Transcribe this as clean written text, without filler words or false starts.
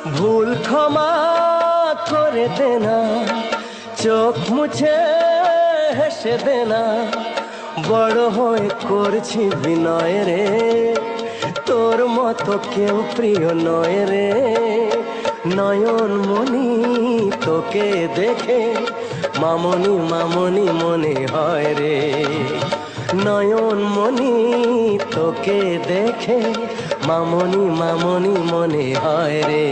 ভুল ক্ষমা করে দে না, চোখ মুছে হেসে দে না, বড় হয়ে করছি বিনয় রে, তোর মতো কেউ প্রিয় নয় রে। নয়ন মনি তোকে দেখে মামনি মামনি মনে হয় রে, নয়ন মনি তোকে দেখে মামনি মামনি মনে হয় রে।